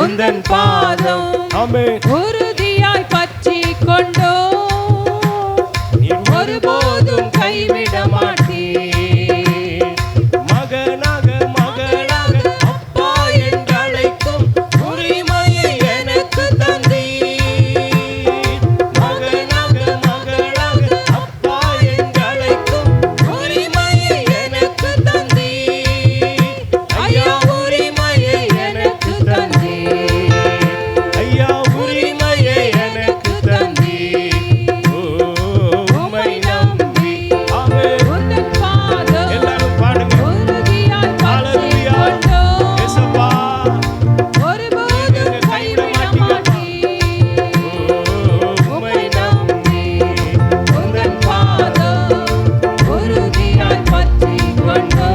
உந்தன் பாதம் உறுதியாய் பற்றி கொண்டோ, நீர் ஒருபோதும் கைவிட மாட்டீர். மகனாக மகளாக அப்பா என்று அழைக்கும் உரிமையை எனக்கு தந்தீர். மகனாக மகளாக அப்பா என்று அழைக்கும் உரிமையை எனக்கு தந்தீர். ஐயா உரிமையை எனக்கு தந்தீர். ஐயா உரிமையை எனக்கு தந்தீர். உம்மை நம்பி உந்தன் பாதம் எல்லாரும் பாடுங்க. உறுதியாய் பற்றி கொண்டோ, இயேசுப்பா ஒருபோதும் கைவிட மாட்டீர். உம்மை நம்பி உந்தன் பாதம் உறுதியாய் பற்றி கொண்டோ,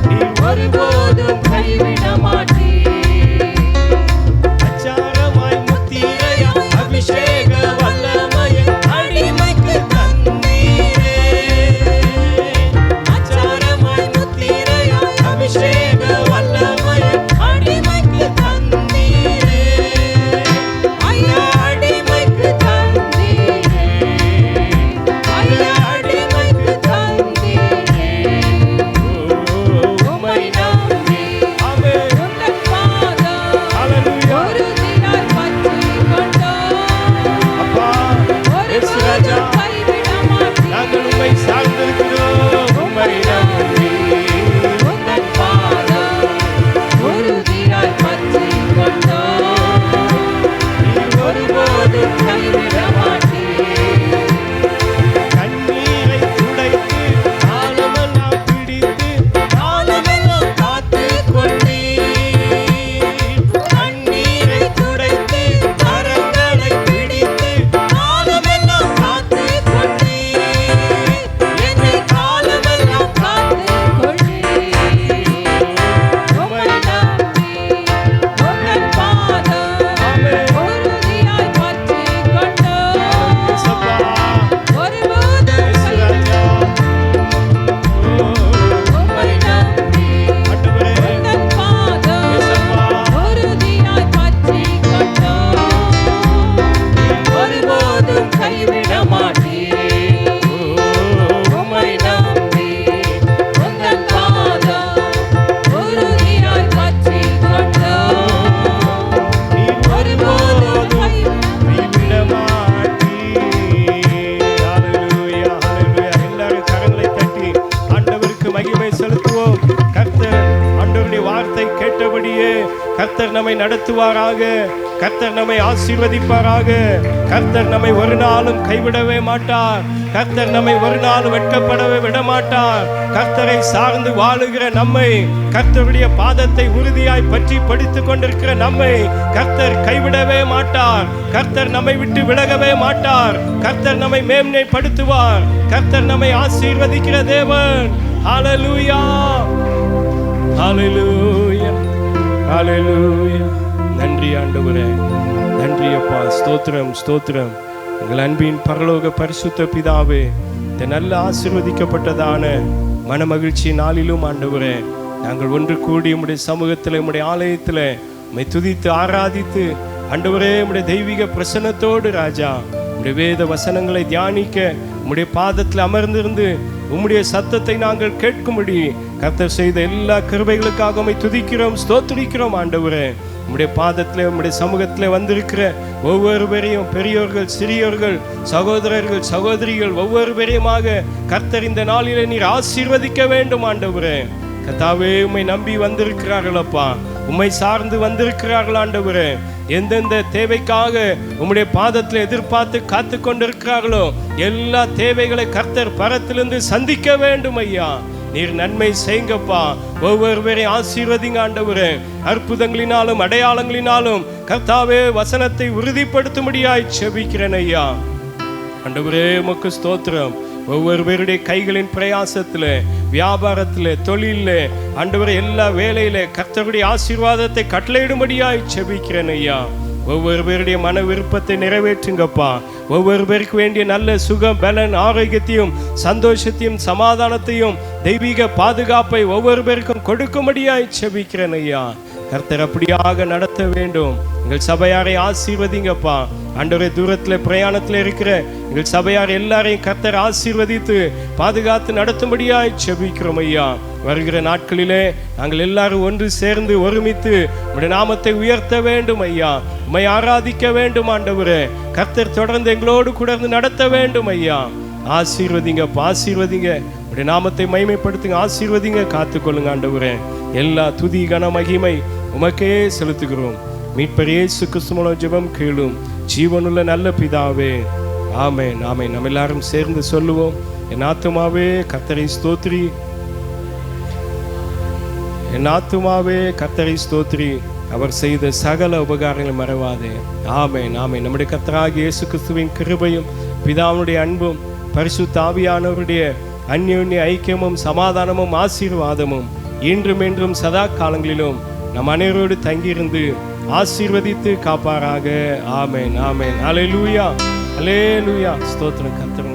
நீர் ஒருபோதும் கைவிட மாட்டீர். அச்சாரமாய் முத்திரையாய் அபிஷேக வல்லமையை அடிமைக்கு தந்தீரே. அச்சாரமாய் முத்திரையாய் அபிஷேக வல்லமையை அடிமைக்கு தந்தீரே. ஐயா அடிமைக்கு தந்தீரே. ஐயா அடிமைக்கு தந்தீரே. உம்மை நம்பி உந்தன் பாதம் உறுதியாய் பற்றி கொண்டோ, ஒருபோதும் கைவிட மாட்டீர். நாங்கள் உம்மை சார்ந்திருக்கிறோம். உம்மை நம்பி உந்தன் பாதம் உறுதியாய் பற்றி கொண்டோ, நீர் ஒருபோதும் கைவிட மாட்டீர். கண்ணீரை துடைத்து காலமெல்லாம் பிடித்து காலமெல்லாம் காத்துக் கொண்டீர். கண்ணீரை துடைத்து கரங்களை பிடித்து காலமெல்லாம் காத்துக் கொண்டீர். என்னை காலமெல்லாம் காத்துக் கொண்டீர். உம்மை நம்பி உந்தன் பாதம் உறுதியாய் பற்றி கொண்டோ, ஒருபோதும் கைவிட உம்மை நம்பி உந்தன் பாதம் உறுதியாய் பற்றி கொண்டோ, ஒருபோதும் கைவிட மாட்டீர். உம்மை நம்பி உந்தன் பாதம் உறுதியாய் பற்றி கொண்டோ, நீர் ஒருபோதும் கைவிட மாட்டீர். ஹல்லேலூயா, ஹல்லேலூயா. எல்லாரும் கரங்களை தட்டி ஆண்டவருக்கு மகிமை செலுத்துவோம். கர்த்தர் ஆண்டவருடைய வார்த்தை கேட்ட சொன்னபடியே கர்த்தர் நம்மை நடத்துவாராக. கர்த்தர் நம்மை ஆசீர்வதிப்பாராக. கர்த்தர் நம்மை ஒரு நாளும் கைவிடவே மாட்டார். கர்த்தர் நம்மை ஒரு நாளும் வெட்கப்படவே விட மாட்டார். கர்த்தரை சார்ந்து வாழுகிற நம்மை, கர்த்தருடைய பாதத்தை உறுதியாய் பற்றி படித்துக் கொண்டிருக்கிற நம்மை கர்த்தர் கைவிடவே மாட்டார். கர்த்தர் நம்மை விட்டு விலகவே மாட்டார். கர்த்தர் நம்மை மேன்மைப்படுத்துவார். கர்த்தர் நம்மை ஆசீர்வதிக்கிற தேவன். ஹல்லேலூயா, ஹல்லேலூயா, ஹல்லேலூயா. நன்றி ஆண்டவரே, நன்றி அப்பா. ஸ்தோத்திரம், ஸ்தோத்திரம். எங்கள் அன்பின் பரலோக பரிசுத்த பிதாவே, இந்த நல்ல ஆசீர்வதிக்கப்பட்டதான மனமகிழ்ச்சி நாளிலும் ஆண்டவரே, நாங்கள் ஒன்று கூடி உம்முடைய சமூகத்தில், உம்முடைய ஆலயத்தில் உம்மை துதித்து ஆராதித்து ஆண்டவரே, உம்முடைய தெய்வீக பிரசன்னத்தோடு ராஜா உம்முடைய வேத வசனங்களை தியானிக்க உம்முடைய பாதத்தில் அமர்ந்திருந்து உம்முடைய சத்தத்தை நாங்கள் கேட்கும்படி கர்த்தர் செய்த எல்லா கிருபைகளுக்காக உம்மை துதிக்கிறோம், ஸ்தோத்திரிக்கிறோம் ஆண்டவரே. உம்முடைய பாதத்தில், உம்முடைய சமூகத்தில் வந்திருக்கிற ஒவ்வொருவரையும், பெரியோர்கள், சிறியோர்கள், சகோதரர்கள், சகோதரிகள் ஒவ்வொருவரையுமாக கர்த்தர் இந்த நாளிலே நீர் ஆசீர்வதிக்க வேண்டும் ஆண்டவரே. கர்த்தாவே, உம்மை நம்பி வந்திருக்கிறார்கள் அப்பா, உம்மை சார்ந்து வந்திருக்கிறார்கள் ஆண்டவரே. எந்தெந்த தேவைக்காக உம்முடைய பாதத்தில் எதிர்பார்த்து காத்து கொண்டிருக்கிறார்களோ எல்லா தேவைகளை கர்த்தர் பரத்திலிருந்து சந்திக்க வேண்டும் ஐயா. நீர் நன்மை செய்யுங்கப்பா. ஒவ்வொருவரையும் ஆசீர்வதிங்க ஆண்டவரே. அற்புதங்களினாலும் அடையாளங்களினாலும் கர்த்தாவே வசனத்தை உறுதிப்படுத்தும்படியாய் செபிக்கிறேன் ஐயா. ஆண்டவரே, உமக்கு ஸ்தோத்திரம். ஒவ்வொருவருடைய கைகளின் பிரயாசத்தில், வியாபாரத்தில், தொழிலில் ஆண்டவரே, எல்லா வேலையில கர்த்தருடைய ஆசீர்வாதத்தை கட்டளையிடும்படியாய் செபிக்கிறேன் ஐயா. ஒவ்வொருவருடைய மன விருப்பத்தை நிறைவேற்றுங்கப்பா. ஒவ்வொருவருக்கு வேண்டிய நல்ல சுகம், பலன், ஆரோக்கியத்தையும், சந்தோஷத்தையும், சமாதானத்தையும், தெய்வீக பாதுகாப்பை ஒவ்வொருவருக்கும் கொடுக்கும்படியாய் செபிக்கிறேன் ஐயா. கர்த்தர் அப்படியாக நடத்த வேண்டும். எங்கள் சபையாரை ஆசீர்வதிங்கப்பா. ஆண்டவரே, தூரத்தில் பிரயாணத்தில் இருக்கிற எங்கள் சபையார் எல்லாரையும் கர்த்தர் ஆசீர்வதித்து பாதுகாத்து நடத்தும்படியாய் செபிக்கிறோம் ஐயா. வருகிற நாட்களிலே நாங்கள் எல்லாரும் ஒன்று சேர்ந்து ஒருமித்து உம்முடைய நாமத்தை உயர்த்த வேண்டும் ஐயா. உம்மை ஆராதிக்க வேண்டும் ஆண்டவரே. கர்த்தர் தொடர்ந்து எங்களோடு கூட நடத்த வேண்டும் ஐயா. ஆசீர்வதிங்கப்பா, ஆசீர்வதிங்க. உம்முடைய நாமத்தை மகிமைப்படுத்துங்க, ஆசீர்வதிங்க, காத்துக்கொள்ளுங்க ஆண்டவரே. எல்லா துதி கன மகிமை உமக்கே செலுத்துகிறோம். மீட்பர் இயேசு கிறிஸ்து மூலம் ஜெபம் கேளும் ஜீவனுள்ள நல்ல பிதாவே, ஆமென், ஆமென். நம்ம எல்லாரும் சேர்ந்து சொல்லுவோம். என் ஆத்துமாவே கர்த்தரை ஸ்தோத்திரி, என் ஆத்துமாவே கர்த்தரை ஸ்தோத்திரி, அவர் செய்த சகல உபகாரங்களை மறவாதே. ஆமென், ஆமென். நம்முடைய கர்த்தராகிய இயேசு கிறிஸ்துவின் கிருபையும் பிதாவுடைய அன்பும் பரிசுத்த ஆவியானவருடைய அந்யோன்ய ஐக்கியமும் சமாதானமும் ஆசீர்வாதமும் இன்றும் என்றும் சதா காலங்களிலும் நம் அனைவரோடு தங்கியிருந்து ஆசீர்வதித்து காப்பாராக. ஆமென், ஆமென். அல்லேலூயா, அல்லேலூயா. ஸ்தோத்திரம் கர்த்தர்.